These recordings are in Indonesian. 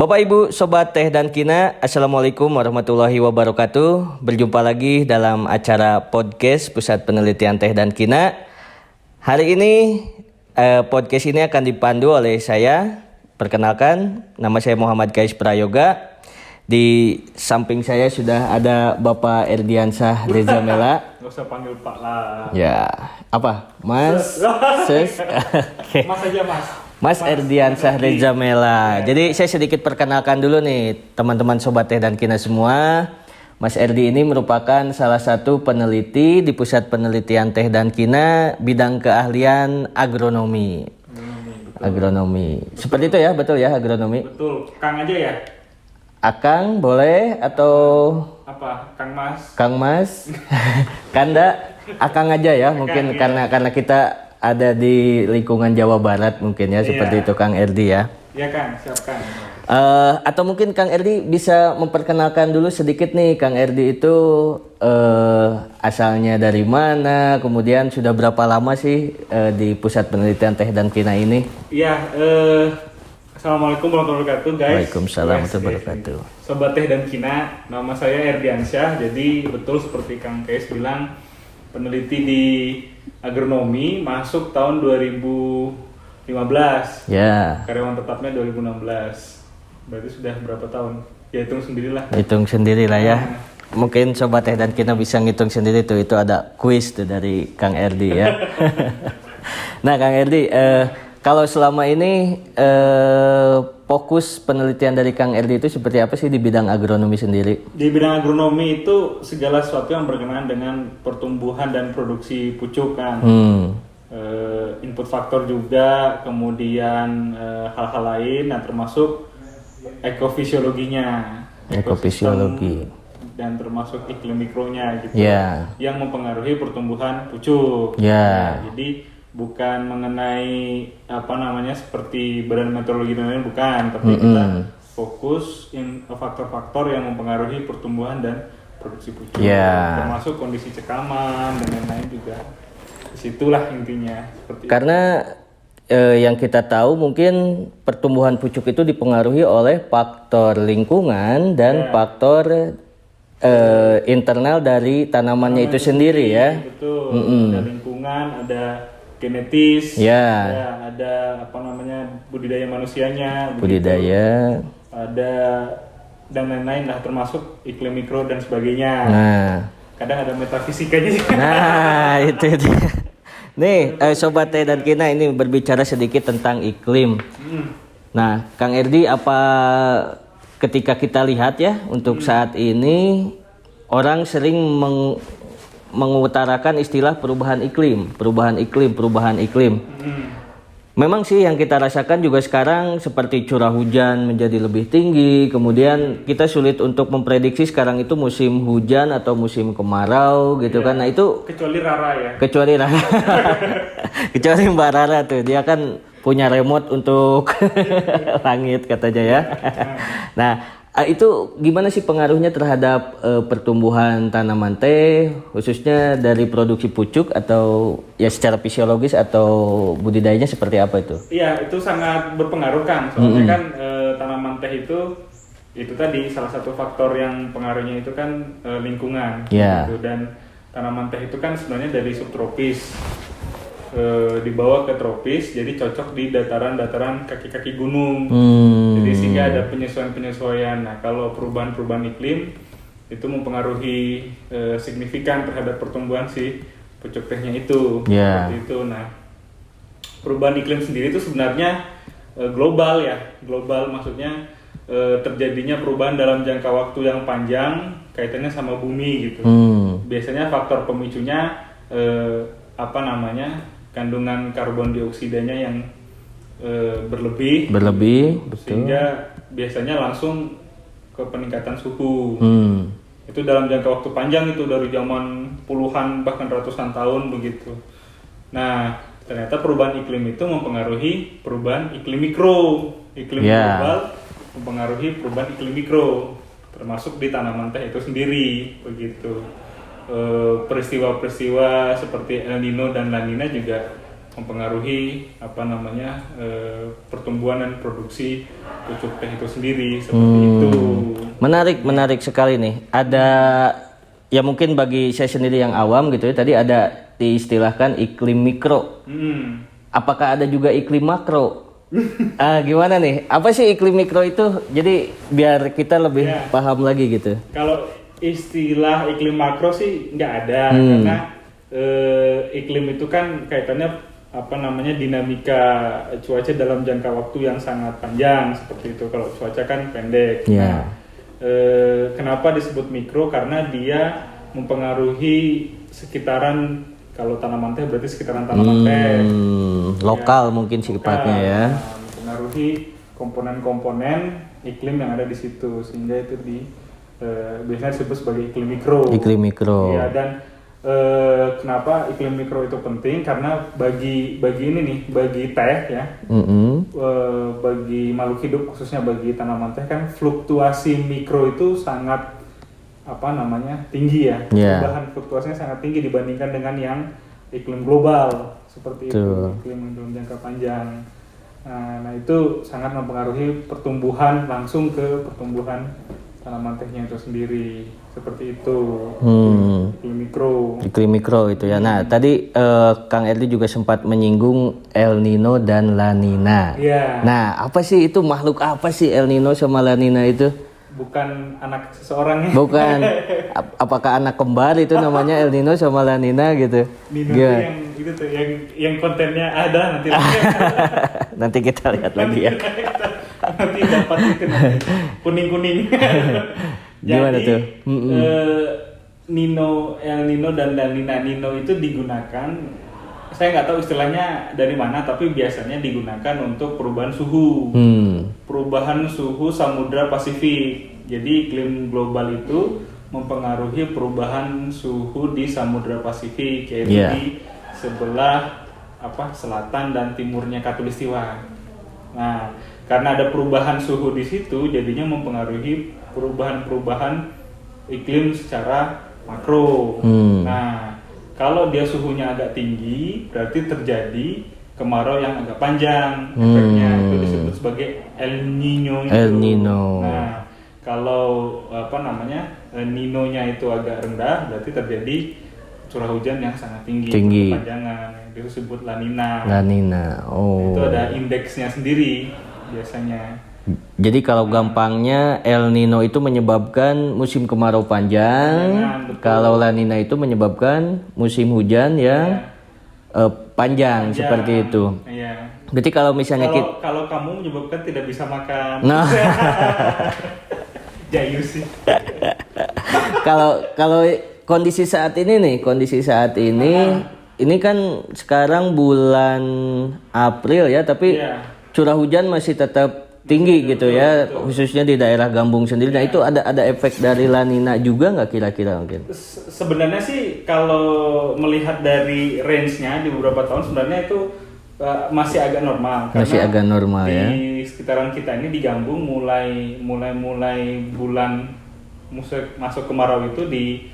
Bapak Ibu Sobat Teh dan Kina, Assalamualaikum warahmatullahi wabarakatuh. Berjumpa lagi dalam acara podcast Pusat Penelitian Teh dan Kina. Hari ini podcast ini akan dipandu oleh saya. Perkenalkan, nama saya Muhammad Kais Prayoga. Di samping saya sudah ada Bapak Erdiansyah Reza Mela. Gak usah panggil Pak lah. Ya, apa? Mas? Ses? Oke. Mas aja Mas. Mas Erdiansyah Reza Mela. Jadi saya sedikit perkenalkan dulu nih teman-teman Sobat Teh dan Kina semua. Mas Erdi ini merupakan salah satu peneliti di Pusat Penelitian Teh dan Kina bidang keahlian agronomi. Agronomi. Seperti itu ya, betul ya agronomi? Betul. Kang aja ya? Akang boleh atau Apa? Kang Mas? Kang Mas? Kanda? Akang aja ya, mungkin Akang, karena kita ada di lingkungan Jawa Barat mungkin ya, seperti itu Kang Erdi ya. Iya Kang, siap Kang. Atau mungkin Kang Erdi bisa memperkenalkan dulu sedikit nih, Kang Erdi itu asalnya dari mana, kemudian sudah berapa lama sih di Pusat Penelitian Teh dan Kina ini? Iya, Assalamualaikum warahmatullahi wabarakatuh guys. Waalaikumsalam warahmatullahi wabarakatuh. Sobat Teh dan Kina, nama saya Erdiansyah. Jadi betul seperti Kang Kais bilang, peneliti di agronomi, masuk tahun 2015. Ya. Karyawan tetapnya 2016. Berarti sudah berapa tahun? Ya hitung sendirilah. Hitung sendirilah ya. Mungkin Sobat Teh dan Kina bisa ngitung sendiri tuh, itu ada kuis tuh dari Kang Erdi ya. Nah Kang Erdi, kalau selama ini fokus penelitian dari Kang Erdi itu seperti apa sih di bidang agronomi sendiri? Di bidang agronomi itu segala sesuatu yang berkenaan dengan pertumbuhan dan produksi pucuk kan. Input faktor juga, kemudian hal-hal lain, nah termasuk ekofisiologinya. Ekofisiologi. Dan termasuk iklim mikronya gitu. Yeah. Yang mempengaruhi pertumbuhan pucuk. Yeah. Nah, jadi bukan mengenai seperti badan meteorologi dan lain, bukan, tapi kita fokus faktor-faktor yang mempengaruhi pertumbuhan dan produksi pucuk, termasuk kondisi cekaman dan lain-lain juga. Disitulah intinya. Karena yang kita tahu mungkin pertumbuhan pucuk itu dipengaruhi oleh faktor lingkungan dan faktor internal dari tanamannya itu sendiri ya. Betul. Ada lingkungan, ada genetis, ada budidaya manusianya, budidaya, ada dan lain-lain lah, termasuk iklim mikro dan sebagainya. Nah, kadang ada metafisikanya juga. Nah, itu. Nih, Sobat Teh dan Kina, ini berbicara sedikit tentang iklim. Nah, Kang Erdi, apa ketika kita lihat ya untuk saat ini orang sering mengutarakan istilah perubahan iklim. Memang sih yang kita rasakan juga sekarang seperti curah hujan menjadi lebih tinggi, kemudian kita sulit untuk memprediksi sekarang itu musim hujan atau musim kemarau gitu kan. Nah itu kecuali Rara ya. Kecuali Mbak Rara tuh, dia kan punya remote untuk langit katanya ya. Nah, itu gimana sih pengaruhnya terhadap pertumbuhan tanaman teh, khususnya dari produksi pucuk, atau ya secara fisiologis atau budidayanya seperti apa itu? Iya, itu sangat berpengaruh kan. Soalnya kan tanaman teh itu tadi salah satu faktor yang pengaruhnya itu kan lingkungan. Gitu. Dan tanaman teh itu kan sebenarnya dari subtropis dibawa ke tropis, jadi cocok di dataran-dataran kaki-kaki gunung. Jadi sehingga ada penyesuaian-penyesuaian. Nah, kalau perubahan-perubahan iklim itu mempengaruhi signifikan terhadap pertumbuhan si pucuk tehnya itu. Seperti itu. Nah, perubahan iklim sendiri itu sebenarnya global ya. Global maksudnya terjadinya perubahan dalam jangka waktu yang panjang, kaitannya sama bumi gitu. Biasanya faktor pemicunya kandungan karbon dioksidanya yang berlebih, betul. Sehingga biasanya langsung ke peningkatan suhu. Itu dalam jangka waktu panjang, itu dari zaman puluhan bahkan ratusan tahun begitu. Nah, ternyata perubahan iklim itu mempengaruhi perubahan iklim mikro. Global mempengaruhi perubahan iklim mikro, termasuk di tanaman teh itu sendiri begitu. Peristiwa-peristiwa seperti El Nino dan La Nina juga mempengaruhi pertumbuhan dan produksi pucuk teh itu sendiri seperti itu. Menarik sekali nih. Ada ya mungkin bagi saya sendiri yang awam gitu ya, tadi ada diistilahkan iklim mikro. Apakah ada juga iklim makro? Gimana nih? Apa sih iklim mikro itu? Jadi biar kita lebih paham lagi gitu. Kalau istilah iklim makro sih nggak ada, karena iklim itu kan kaitannya dinamika cuaca dalam jangka waktu yang sangat panjang seperti itu. Kalau cuaca kan pendek. Nah, kenapa disebut mikro? Karena dia mempengaruhi sekitaran, kalau tanaman teh berarti sekitaran tanaman teh. Lokal mungkin sifatnya ya. Mempengaruhi komponen-komponen iklim yang ada di situ, sehingga itu biasanya disebut sebagai iklim mikro. Iklim mikro. Ya, dan kenapa iklim mikro itu penting? Karena bagi ini nih, bagi teh ya, bagi makhluk hidup khususnya bagi tanaman teh kan fluktuasi mikro itu sangat tinggi ya. Perubahan fluktuasinya sangat tinggi dibandingkan dengan yang iklim global seperti itu, iklim dalam jangka panjang. Nah itu sangat mempengaruhi pertumbuhan, langsung ke pertumbuhan tanaman tehnya itu sendiri, seperti itu. Iklim mikro itu ya. Nah tadi Kang Erli juga sempat menyinggung El Nino dan La Nina. Nah apa sih itu, makhluk apa sih El Nino sama La Nina itu? Bukan anak seseorang ya? Bukan. Apakah anak kembar itu namanya El Nino sama La Nina gitu? Nino yang itu tuh, yang kontennya ada nanti. Nanti kita lihat lagi ya. Nanti dapat itu kuning-kuning. Gimana tuh? El Nino dan La Nina. Nino itu digunakan, saya nggak tahu istilahnya dari mana, tapi biasanya digunakan untuk perubahan suhu. Perubahan suhu Samudra Pasifik. Jadi iklim global itu mempengaruhi perubahan suhu di Samudra Pasifik, yaitu di sebelah selatan dan timurnya Khatulistiwa. Nah, karena ada perubahan suhu di situ, jadinya mempengaruhi perubahan iklim secara makro. Nah, kalau dia suhunya agak tinggi, berarti terjadi kemarau yang agak panjang. Efeknya itu disebut sebagai El Nino. Nah, kalau Nino-nya itu agak rendah, berarti terjadi curah hujan yang sangat tinggi. Kepanjangan, itu disebut La Nina. Itu ada indeksnya sendiri biasanya. Jadi kalau gampangnya El Nino itu menyebabkan musim kemarau panjang, kalau La Nina itu menyebabkan musim hujan yang panjang seperti itu. Berarti kalau misalnya kalau kamu menyebabkan tidak bisa makan. Jayus sih. Kalau kondisi saat ini ini kan sekarang bulan April ya, tapi curah hujan masih tetap tinggi gitu ya, khususnya di daerah Gambung sendiri. Nah itu ada efek dari La Nina juga nggak kira-kira mungkin? Sebenarnya sih kalau melihat dari range-nya di beberapa tahun sebenarnya itu masih agak normal. Masih agak normal ya. Di sekitaran kita ini di Gambung mulai bulan masuk kemarau itu di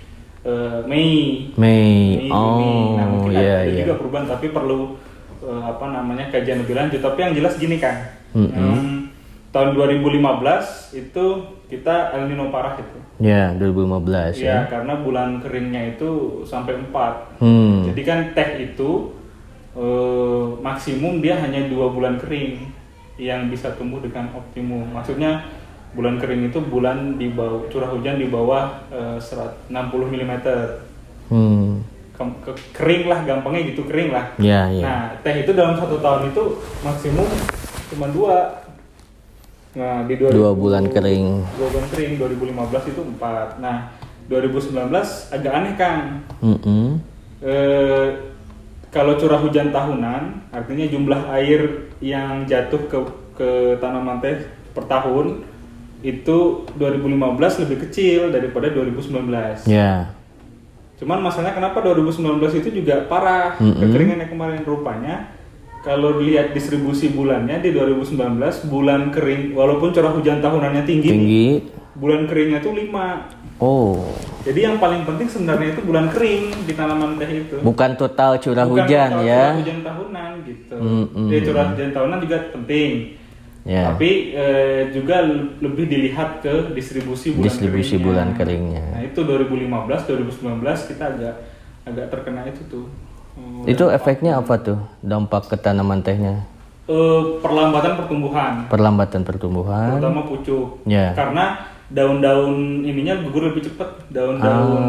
Mei. Juni. Nah mungkin ada juga perubahan, tapi perlu kajian lebih lanjut. Tapi yang jelas gini kan. Tahun 2015 itu kita El Nino parah itu. 2015 ya. Karena bulan keringnya itu sampai 4. Jadi kan teh itu maksimum dia hanya 2 bulan kering yang bisa tumbuh dengan optimum. Maksudnya bulan kering itu bulan di bawah curah hujan di bawah 60 mm. Kering lah, gampangnya gitu, kering lah. Nah teh itu dalam 1 tahun itu maksimum cuma 2. Nah di 2 bulan kering. 2 bulan kering 2015 itu 4. Nah 2019 agak aneh Kang. Kalau curah hujan tahunan, artinya jumlah air yang jatuh ke tanaman teh per tahun itu 2015 lebih kecil daripada 2019. Cuman masalahnya kenapa 2019 itu juga parah kekeringan yang kemarin. Rupanya kalau dilihat distribusi bulannya di 2019 bulan kering, walaupun curah hujan tahunannya tinggi. Bulan keringnya tuh 5. Jadi yang paling penting sebenarnya itu bulan kering di tanaman teh itu. Bukan total curah hujan ya. Curah hujan tahunan. gitu. Curah hujan tahunan juga penting. Yeah. Tapi juga lebih dilihat ke distribusi bulan keringnya. Nah, itu 2015, 2019 kita agak terkena itu tuh. Itu efeknya apa tuh? Dampak ke tanaman tehnya? Perlambatan pertumbuhan. Terutama pucuk. Yeah. Karena daun-daun ininya gugur lebih cepat, daun-daun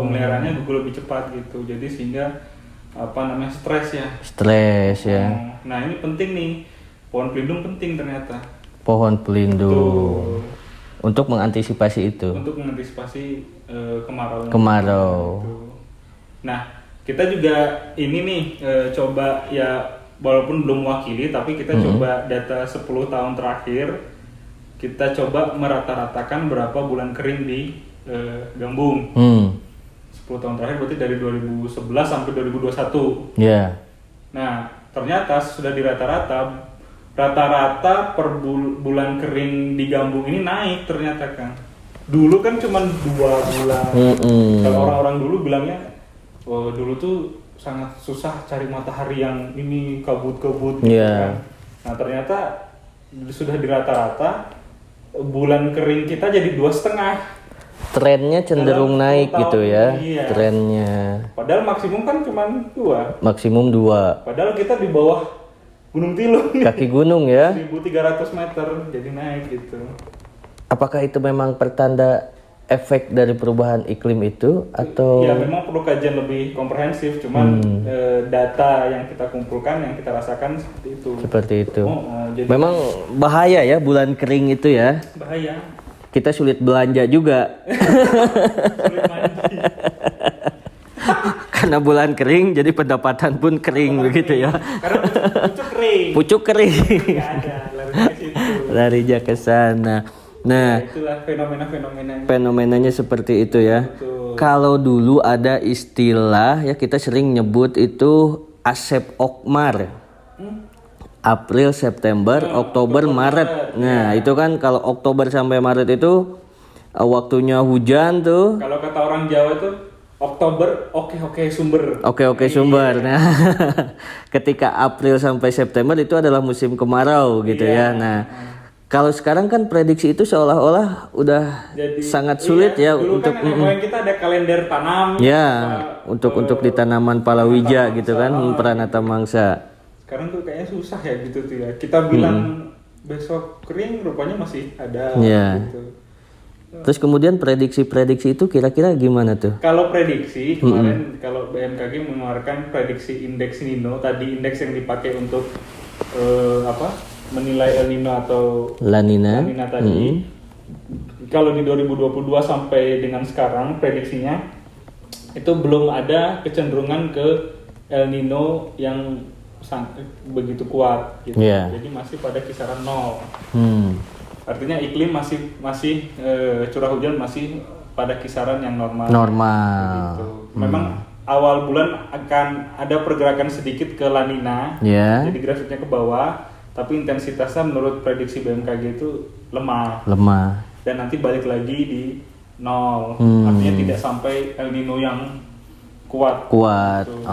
pemeliharaannya gugur lebih cepat gitu. Jadi sehingga stres ya. Nah, ini penting nih. Pohon pelindung penting ternyata. Pohon pelindung. Untuk mengantisipasi itu. Untuk mengantisipasi kemarau. Gitu. Nah, kita juga ini nih coba ya, walaupun belum mewakili, tapi kita coba data 10 tahun terakhir. Kita coba merata-ratakan berapa bulan kering di Gambung. 10 tahun terakhir berarti dari 2011 sampai 2021. Yeah. Nah, ternyata sudah dirata-rata per bulan kering di Gambung ini naik ternyata, Kang. Dulu kan cuma 2 bulan. Kalau orang-orang dulu bilangnya, dulu tuh sangat susah cari matahari yang ini kabut-kabut gitu kan. Nah, ternyata sudah dirata-rata bulan kering kita jadi 2,5. Trennya cenderung naik gitu ya. Iya. Trennya. Padahal maksimum kan cuma 2. Maksimum 2. Padahal kita di bawah Gunung Tilung. Kaki gunung ya. 1.300 meter jadi naik gitu. Apakah itu memang pertanda efek dari perubahan iklim itu atau? Ya memang perlu kajian lebih komprehensif. Cuman data yang kita kumpulkan, yang kita rasakan seperti itu. Seperti itu. Jadi memang bahaya ya bulan kering itu ya. Bahaya. Kita sulit belanja juga. Sulit mandi. Karena bulan kering, jadi pendapatan pun kering begitu ya. Karena pucuk kering. Pucuk kering. Nggak ada, larinya ke situ. Larinya ke sana. Nah, itulah fenomena-fenomenanya. Fenomenanya seperti itu ya. Betul. Kalau dulu ada istilah ya, kita sering nyebut itu Asep Okmar. April, September, Oktober, Maret. Nah, itu kan kalau Oktober sampai Maret itu waktunya hujan tuh. Kalau kata orang Jawa itu Oktober oke sumber. Oke sumber. Nah, ketika April sampai September itu adalah musim kemarau gitu ya. Nah, kalau sekarang kan prediksi itu seolah-olah udah jadi, sangat sulit ya dulu untuk kan kita ada kalender tanam. Ya, untuk di tanaman palawija gitu kan, Pranata Mangsa. Sekarang tuh kayaknya susah ya gitu tuh ya. Kita bilang besok kering, rupanya masih ada gitu. Terus kemudian prediksi-prediksi itu kira-kira gimana tuh? Kalau prediksi kemarin kalau BMKG mengeluarkan prediksi indeks Nino, tadi indeks yang dipakai untuk menilai El Nino atau La Nina tadi. Kalau di 2022 sampai dengan sekarang prediksinya itu belum ada kecenderungan ke El Nino yang begitu kuat gitu. Jadi masih pada kisaran 0. Artinya iklim masih curah hujan masih pada kisaran yang normal. Gitu. Memang awal bulan akan ada pergerakan sedikit ke La Nina. Jadi grafiknya ke bawah, tapi intensitasnya menurut prediksi BMKG itu lemah. Dan nanti balik lagi di 0. Artinya tidak sampai El Nino yang kuat. Gitu.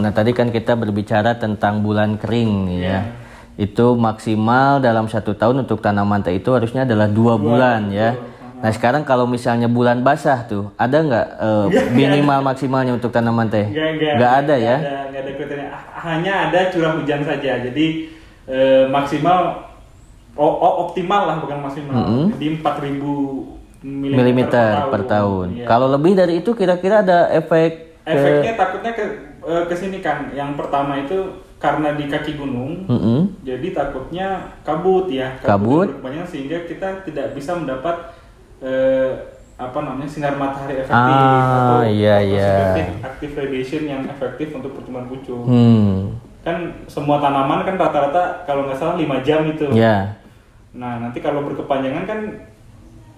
Nah tadi kan kita berbicara tentang bulan kering ya. Itu maksimal dalam 1 tahun untuk tanaman teh itu harusnya adalah 2 bulan ya. Nah sekarang kalau misalnya bulan basah tuh, ada nggak minimal maksimalnya untuk tanaman teh? Nggak ada ya? Nggak ada kriteria. Hanya ada curah hujan saja. Jadi maksimal, optimal lah bukan maksimal. Jadi 4.000 mm per tahun. Kalau lebih dari itu kira-kira ada efek? Efeknya takutnya ke sini kan. Yang pertama itu karena di kaki gunung, jadi takutnya kabut berkepanjangan sehingga kita tidak bisa mendapat sinar matahari efektif atau active radiation yang efektif untuk pertumbuhan pucuk. Kan semua tanaman kan rata-rata kalau nggak salah 5 jam itu. Nah nanti kalau berkepanjangan kan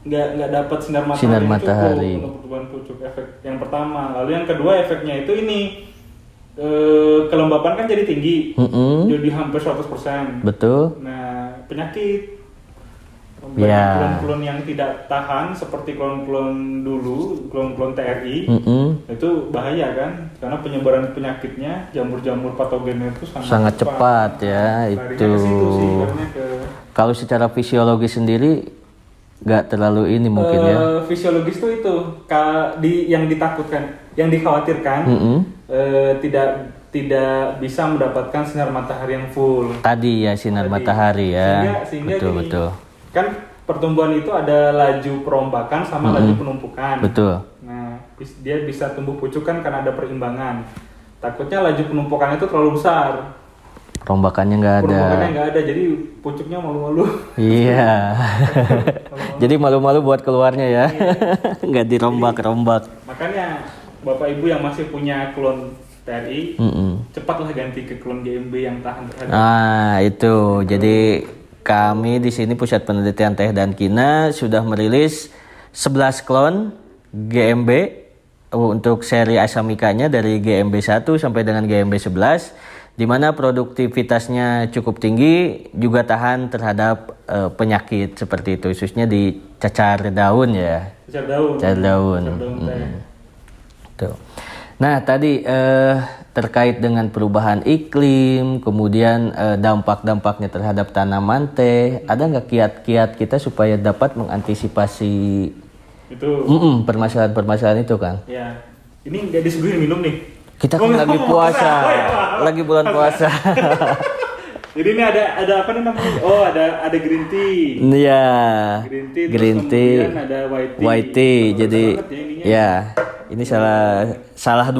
nggak dapat sinar matahari cukup untuk pertumbuhan pucuk. Efek yang pertama. Lalu yang kedua efeknya itu ini. Kelembapan kan jadi tinggi, jadi hampir 100%. Betul. Nah penyakit banyak klon-klon yang tidak tahan seperti klon-klon dulu, klon-klon TRI. Itu bahaya kan, karena penyebaran penyakitnya, jamur-jamur patogennya itu sangat cepat ya. Itu kalau secara fisiologi sendiri nggak terlalu ini mungkin ya. Fisiologis tuh itu yang ditakutkan, yang dikhawatirkan tidak bisa mendapatkan sinar matahari yang full. Tadi ya sinar matahari ya. Sehingga betul. Kan pertumbuhan itu ada laju perombakan sama laju penumpukan. Betul. Nah, dia bisa tumbuh pucuk kan karena ada perimbangan. Takutnya laju penumpukan itu terlalu besar. Perombakannya nggak ada, jadi pucuknya malu-malu. Iya. Jadi malu-malu buat keluarnya ya. Nggak dirombak-rombak. Makanya Bapak Ibu yang masih punya klon TRI, cepatlah ganti ke klon GMB yang tahan terhadap. Itu. Jadi kami di sini Pusat Penelitian Teh dan Kina sudah merilis 11 klon GMB untuk seri Asamikanya dari GMB 1 sampai dengan GMB 11. Di mana produktivitasnya cukup tinggi, juga tahan terhadap penyakit seperti itu, khususnya di cacar daun ya. Cacar daun. Tuh. Nah tadi terkait dengan perubahan iklim, kemudian dampak-dampaknya terhadap tanaman teh, ada nggak kiat-kiat kita supaya dapat mengantisipasi itu permasalahan-permasalahan itu, Kang? Ya, ini nggak disuguhin minum nih. Kita kan lagi puasa, lagi bulan puasa. Jadi ini ada apa namanya? Oh, ada green tea. Iya. Green tea. Kemudian ada white tea. Jadi ya, ini salah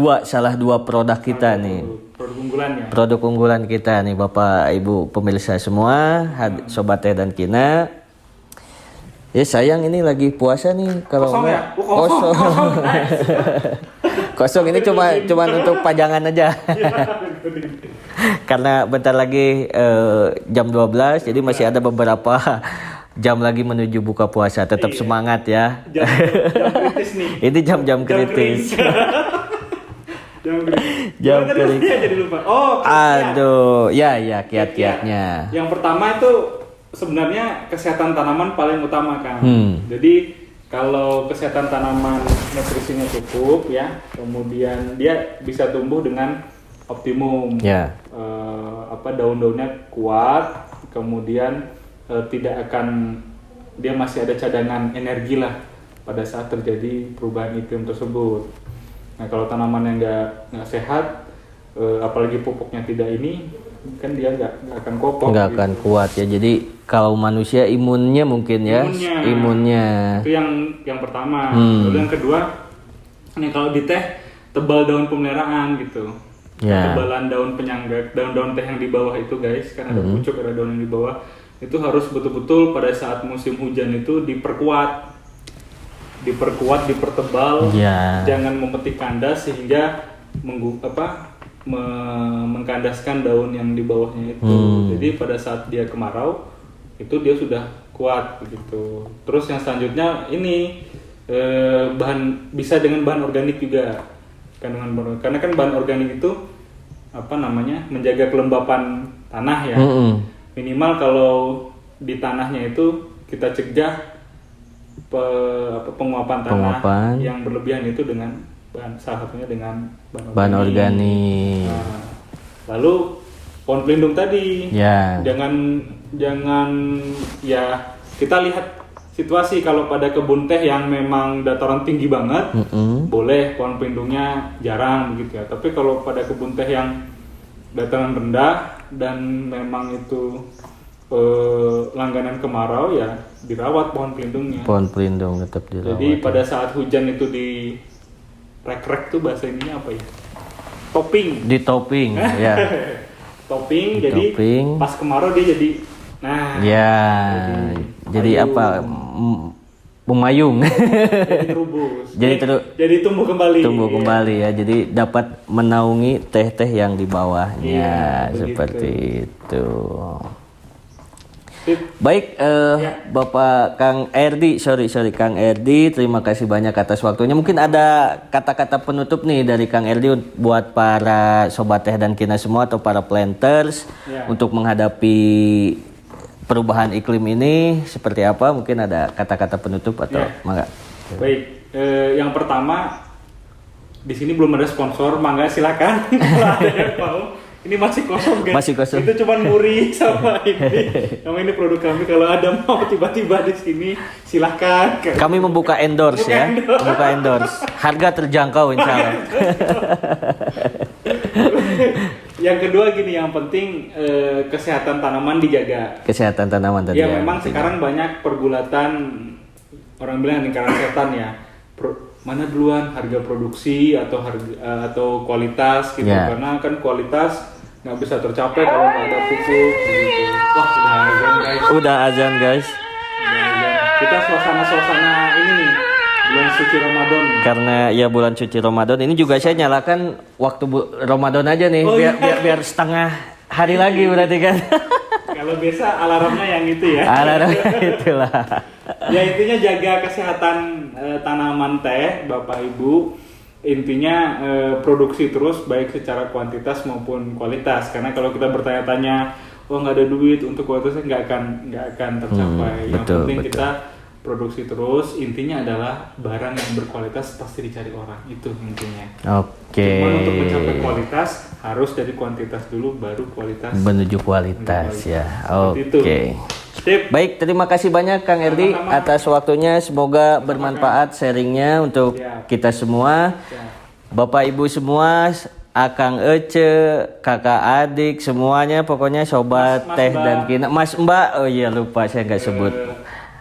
dua produk kita nih. Produk unggulannya. Produk unggulan kita nih, Bapak Ibu pemirsa semua, Sobat Teh dan Kina. Ya sayang ini lagi puasa nih, kalau enggak kosong. Kosong ini cuma untuk pajangan aja. Karena bentar lagi jam 12, jadi masih ada beberapa jam lagi menuju buka puasa. Tetap semangat ya. Jam kritis nih. Ini jam kritis. Jam kritis. Jadi lupa. Oh, aduh, ya kiat-kiatnya. Yang pertama itu sebenarnya kesehatan tanaman paling utama kan. Jadi kalau kesehatan tanaman nutrisinya cukup ya, kemudian dia bisa tumbuh dengan optimum. Daun-daunnya kuat, kemudian tidak akan, dia masih ada cadangan energi lah pada saat terjadi perubahan iklim tersebut. Nah kalau tanaman yang nggak sehat, apalagi pupuknya tidak ini, kan dia nggak akan kokoh. Nggak akan kuat ya. Jadi kalau manusia imunnya mungkin ya. Imunnya. Itu yang pertama. Lalu yang kedua, nih kalau di teh tebal daun pemeliharaan gitu. Tebalan daun penyangga, daun-daun teh yang di bawah itu guys, kan ada pucuk, ada daun yang di bawah. Itu harus betul-betul pada saat musim hujan itu diperkuat, dipertebal. Jangan memetik kandas sehingga mengkandaskan daun yang di bawahnya itu. Jadi pada saat dia kemarau itu dia sudah kuat begitu. Terus yang selanjutnya ini bisa dengan bahan organik juga. Karena kan bahan organik itu menjaga kelembapan tanah ya. Minimal kalau di tanahnya itu kita cegah penguapan tanah yang berlebihan itu dengan salah satunya dengan bahan organik. Nah, lalu pohon pelindung tadi, jangan ya, kita lihat situasi. Kalau pada kebun teh yang memang dataran tinggi banget, boleh pohon pelindungnya jarang begitu ya. Tapi kalau pada kebun teh yang dataran rendah dan memang itu langganan kemarau, ya dirawat pohon pelindungnya. Pohon pelindung tetap dirawat. Jadi pada saat hujan itu di rek tuh bahasa ininya apa ya? Topping. Di topping, ya. Topping, jadi pas kemarau dia jadi, jadi apa? Memayung. Jadi terubus. Jadi tumbuh kembali. Tumbuh kembali ya. Jadi dapat menaungi teh-teh yang di bawahnya, seperti itu. Baik, Bapak Kang Erdi, Kang Erdi, terima kasih banyak atas waktunya. Mungkin ada kata-kata penutup nih dari Kang Erdi buat para Sobat Teh dan Kina semua atau para planters untuk menghadapi perubahan iklim ini seperti apa? Mungkin ada kata-kata penutup atau mangga. Baik, yang pertama di sini belum ada sponsor, mangga silakan kalau ada yang mau. Ini masih kosong guys. Masih kosong. Itu cuman muri sama ini produk kami. Kalau ada mau tiba-tiba di sini silakan. Kami membuka endorse ya. Membuka endorse. Harga terjangkau insya Allah. Yang kedua gini, yang penting kesehatan tanaman dijaga. Kesehatan tanaman tadi. Ya memang sekarang banyak pergulatan, orang bilang lingkaran setan ya. Mana duluan harga produksi atau atau kualitas gitu, karena kan kualitas nggak bisa tercapai kalau nggak ada pupuk gitu. Wah, udah azan guys. Kita suasana ini nih, bulan suci Ramadan nih. Karena ya bulan suci Ramadan ini juga saya nyalakan waktu Ramadan aja nih, biar setengah hari lagi berarti kan. Kalau biasa alarmnya yang itu ya. Alarmnya itulah. Ya intinya jaga kesehatan tanaman teh, Bapak Ibu. Intinya produksi terus baik secara kuantitas maupun kualitas. Karena kalau kita bertanya-tanya, oh nggak ada duit untuk kualitasnya, nggak akan tercapai. Yang penting kita produksi terus. Intinya adalah barang yang berkualitas pasti dicari orang, itu intinya. Oke. Cuman untuk mencapai kualitas harus dari kuantitas dulu, baru kualitas menuju kualitas ya. Oke. Baik, terima kasih banyak Kang Erdi atas waktunya. Semoga bermanfaat sharingnya untuk kita semua. Bapak Ibu semua, Akang Ece, kakak adik semuanya, pokoknya sobat Teh dan Kina. Mas Mbak, oh iya lupa saya nggak sebut.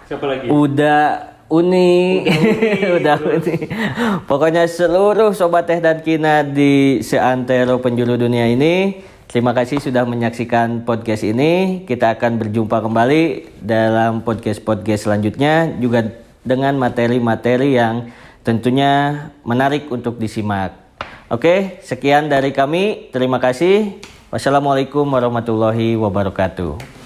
Siapa lagi? Udah Uni. Pokoknya seluruh sobat Teh dan Kina di seantero penjuru dunia ini, terima kasih sudah menyaksikan podcast ini. Kita akan berjumpa kembali dalam podcast-podcast selanjutnya juga dengan materi-materi yang tentunya menarik untuk disimak. Oke, sekian dari kami. Terima kasih. Wassalamualaikum warahmatullahi wabarakatuh.